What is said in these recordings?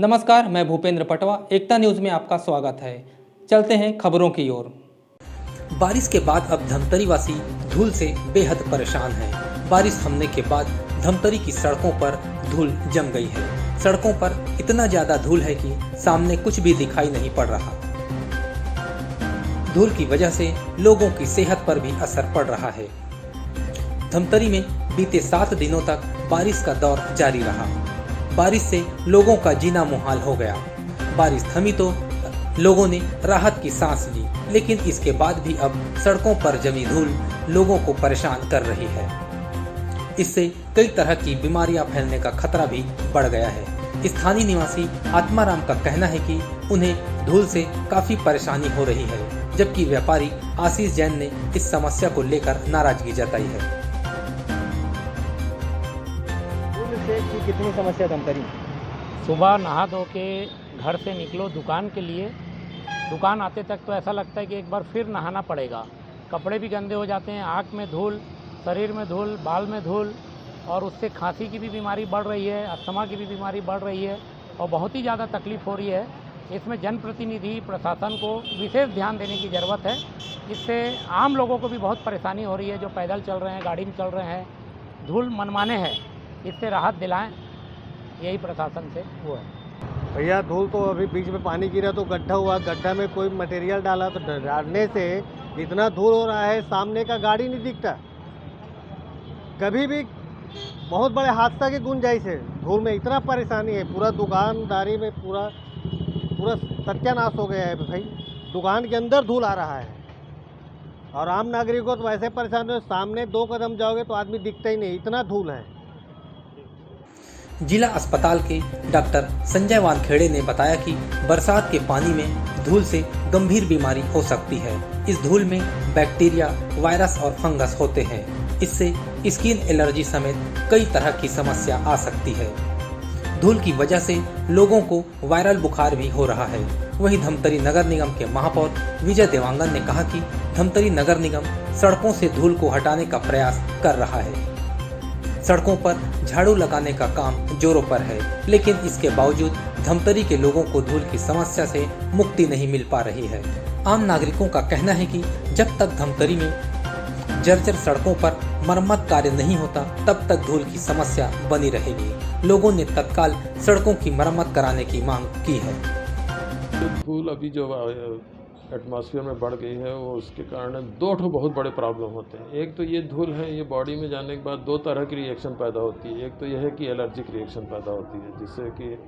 नमस्कार, मैं भूपेंद्र पटवा। एकता न्यूज़ में आपका स्वागत है। चलते हैं खबरों की ओर। बारिश के बाद अब धमतरी वासी धूल से बेहद परेशान हैं। बारिश थमने के बाद धमतरी की सड़कों पर धूल जम गई है। सड़कों पर इतना ज्यादा धूल है कि सामने कुछ भी दिखाई नहीं पड़ रहा। धूल की वजह से लोगों की सेहत पर भी असर पड़ रहा है। धमतरी में बीते 7 दिनों तक बारिश का दौर जारी रहा। बारिश से लोगों का जीना मुहाल हो गया। बारिश थमी तो लोगों ने राहत की सांस ली, लेकिन इसके बाद भी अब सड़कों पर जमी धूल लोगों को परेशान कर रही है। इससे कई तरह की बीमारियां फैलने का खतरा भी बढ़ गया है। स्थानीय निवासी आत्माराम का कहना है कि उन्हें धूल से काफी परेशानी हो रही है, जबकि व्यापारी आशीष जैन ने इस समस्या को लेकर नाराजगी जताई है। की कितनी समस्या धमतरी? सुबह नहा धो के घर से निकलो दुकान के लिए, दुकान आते तक तो ऐसा लगता है कि एक बार फिर नहाना पड़ेगा। कपड़े भी गंदे हो जाते हैं, आँख में धूल, शरीर में धूल, बाल में धूल, और उससे खांसी की भी बीमारी बढ़ रही है, अस्थमा की भी बीमारी बढ़ रही है और बहुत ही ज़्यादा तकलीफ़ हो रही है। इसमें जनप्रतिनिधि प्रशासन को विशेष ध्यान देने की ज़रूरत है। इससे आम लोगों को भी बहुत परेशानी हो रही है, जो पैदल चल रहे हैं, गाड़ी में चल रहे हैं, धूल मनमाने हैं। इससे राहत दिलाएं, यही प्रशासन से वो है। भैया धूल तो अभी बीच में पानी गिरा तो गड्ढा हुआ, गड्ढा में कोई मटेरियल डाला तो डालने से इतना धूल हो रहा है, सामने का गाड़ी नहीं दिखता। कभी भी बहुत बड़े हादसा की गुंजाइश है। धूल में इतना परेशानी है, पूरा दुकानदारी में पूरा सत्यानाश हो गया है भाई। दुकान के अंदर धूल आ रहा है और आम नागरिकों तो वैसे परेशान है। सामने 2 कदम जाओगे तो आदमी दिखता ही नहीं, इतना धूल है। जिला अस्पताल के डॉक्टर संजय वानखेड़े ने बताया कि बरसात के पानी में धूल से गंभीर बीमारी हो सकती है। इस धूल में बैक्टीरिया, वायरस और फंगस होते हैं। इससे स्किन एलर्जी समेत कई तरह की समस्या आ सकती है। धूल की वजह से लोगों को वायरल बुखार भी हो रहा है। वहीं धमतरी नगर निगम के महापौर विजय देवांगन ने कहा कि धमतरी नगर निगम सड़कों से धूल को हटाने का प्रयास कर रहा है। सड़कों पर झाड़ू लगाने का काम जोरों पर है, लेकिन इसके बावजूद धमतरी के लोगों को धूल की समस्या से मुक्ति नहीं मिल पा रही है। आम नागरिकों का कहना है कि जब तक धमतरी में जर्जर सड़कों पर मरम्मत कार्य नहीं होता, तब तक धूल की समस्या बनी रहेगी। लोगों ने तत्काल सड़कों की मरम्मत कराने की मांग की है। धूल अभी जो एटमॉस्फेयर में बढ़ गई है, वो उसके कारण 2 बहुत बड़े प्रॉब्लम होते हैं। एक तो ये धूल है, ये बॉडी में जाने के बाद 2 तरह की रिएक्शन पैदा होती है। एक तो यह है कि एलर्जिक रिएक्शन पैदा होती है, जिससे कि,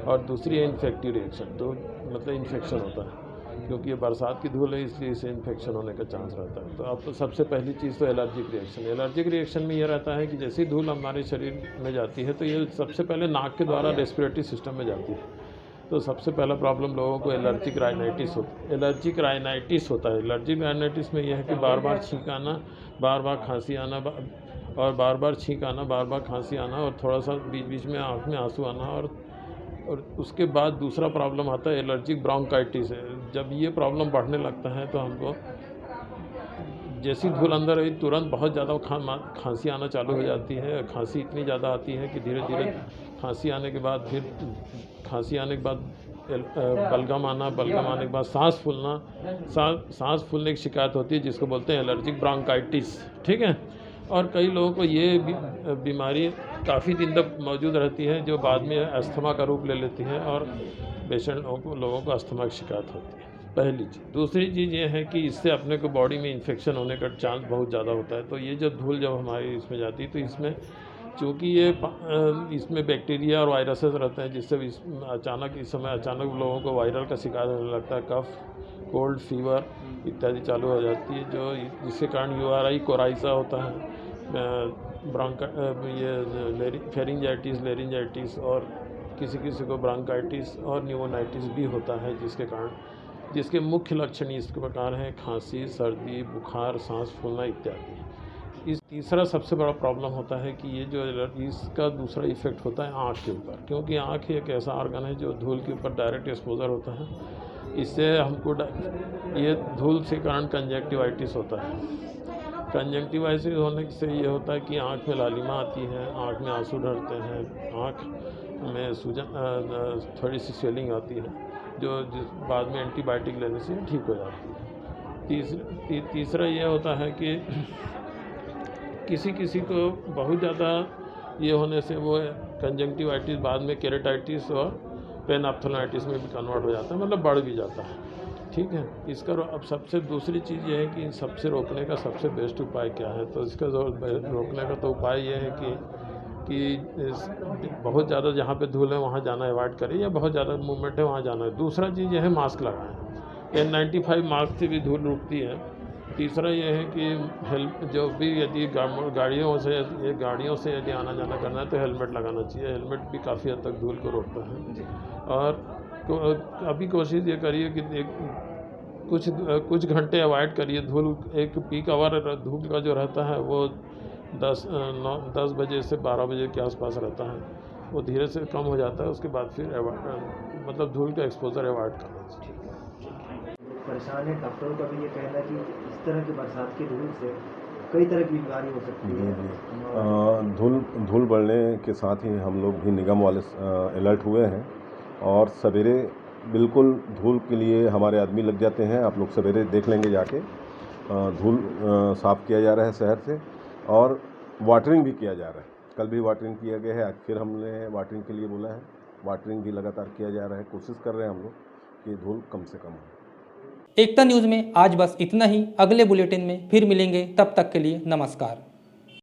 और दूसरी है इन्फेक्टिव रिएक्शन। तो मतलब इन्फेक्शन होता है, क्योंकि ये बरसात की धूल है, इसलिए इसे इन्फेक्शन होने का चांस रहता है। तो अब तो सबसे पहली चीज़ तो एलर्जिक रिएक्शन। एलर्जिक रिएक्शन में ये रहता है कि जैसे ही धूल हमारे शरीर में जाती है, तो ये सबसे पहले नाक के द्वारा रेस्पिरेटरी सिस्टम में जाती है। तो सबसे पहला प्रॉब्लम लोगों को एलर्जिक राइनाइटिस होता है। एलर्जिक राइनाइटिस होता है। एलर्जिक राइनाइटिस में यह है कि बार बार छींक आना, बार बार खांसी आना, और बार बार छींक आना, बार बार खांसी आना, और थोड़ा सा बीच बीच में आँख में आंसू आना। और उसके बाद दूसरा प्रॉब्लम आता है एलर्जिक ब्रोंकाइटिस है। जब ये प्रॉब्लम बढ़ने लगता है तो हमको जैसी धूल अंदर आई, तुरंत बहुत ज़्यादा खांसी आना चालू हो जाती है। खांसी इतनी ज़्यादा आती है कि धीरे धीरे खांसी आने के बाद बलगम आना, बलगम आने के बाद सांस फूलना, सांस फूलने की शिकायत होती है, जिसको बोलते हैं एलर्जिक ब्रोंकाइटिस। ठीक है। और कई लोगों को ये बीमारी काफ़ी दिन तक मौजूद रहती है, जो बाद में अस्थमा का रूप ले लेती है और पेशेंट लोगों को अस्थमा की शिकायत होती है। पहली चीज़। दूसरी चीज़ ये है कि इससे अपने को बॉडी में इन्फेक्शन होने का चांस बहुत ज़्यादा होता है। तो ये जब धूल जब हमारी इसमें जाती है, तो इसमें चूँकि इसमें बैक्टीरिया और वायरसेस रहते हैं, जिससे इस समय अचानक लोगों को वायरल का शिकार होने लगता है। कफ, कोल्ड, फीवर इत्यादि चालू हो जाती है, जिसके कारण URI, कोराइजा होता है, फेरिंजाइटिस, लेरिंजाइटिस, और किसी किसी को ब्रोंकाइटिस और न्यूमोनाइटिस भी होता है, जिसके मुख्य लक्षण इस प्रकार हैं: खांसी, सर्दी, बुखार, सांस फूलना इत्यादि। इस तीसरा सबसे बड़ा प्रॉब्लम होता है कि ये जो इसका दूसरा इफेक्ट होता है आँख के ऊपर, क्योंकि आँख एक ऐसा ऑर्गन है जो धूल के ऊपर डायरेक्ट एक्सपोजर होता है। इससे हमको ये धूल के कारण कंजक्टिवाइटिस होता है। कंजक्टिवाइटिस होने से ये होता है कि आँख में लालिमा आती है, आँख में आंसू ढरते हैं, आँख में सूजन थोड़ी सी स्वेलिंग आती है जो बाद में एंटीबायोटिक लेने से ठीक हो जाती है। तीसरा ये होता है कि किसी किसी को बहुत ज़्यादा ये होने से वो कंजंक्टिवाइटिस बाद में केरेटाइटिस और पेनाप्थोलाइटिस में भी कन्वर्ट हो जाता है, मतलब बढ़ भी जाता है। ठीक है, इसका अब सबसे दूसरी चीज़ ये है कि इन सबसे रोकने का सबसे बेस्ट उपाय क्या है। तो इसका रोकने का तो उपाय ये है कि बहुत ज़्यादा जहाँ पे धूल है वहाँ जाना अवॉइड करें, या बहुत ज़्यादा मूवमेंट है वहाँ जाना है। दूसरा चीज़ ये है मास्क लगाएं। N95 मास्क से भी धूल रुकती है। तीसरा ये है कि जो भी यदि गाड़ियों से यदि आना जाना करना है तो हेलमेट लगाना चाहिए। हेलमेट भी काफ़ी हद तक धूल को रोकता है। और अभी कोशिश ये करिए कि कुछ घंटे अवॉइड करिए धूल। एक पीक आवर धूल का जो रहता है वो 10 बजे से 12 बजे के आसपास रहता है, वो धीरे से कम हो जाता है। उसके बाद फिर मतलब धूल का एक्सपोजर अवॉइड करना चाहिए। परेशान है, डॉक्टरों का भी ये कहना है कि इस तरह की बरसात की धूल से कई तरह की बीमारी हो सकती है। धूल बढ़ने के साथ ही हम लोग भी निगम वाले अलर्ट हुए हैं और सवेरे बिल्कुल धूल के लिए हमारे आदमी लग जाते हैं। आप लोग सवेरे देख लेंगे जाके, धूल साफ़ किया जा रहा है शहर से, और वाटरिंग भी किया जा रहा है। कल भी वाटरिंग किया गया है, आज फिर हमने वाटरिंग के लिए बोला है। वाटरिंग भी लगातार किया जा रहा है। कोशिश कर रहे हैं हम लोग कि धूल कम से कम हो। एकता न्यूज़ में आज बस इतना ही। अगले बुलेटिन में फिर मिलेंगे, तब तक के लिए नमस्कार।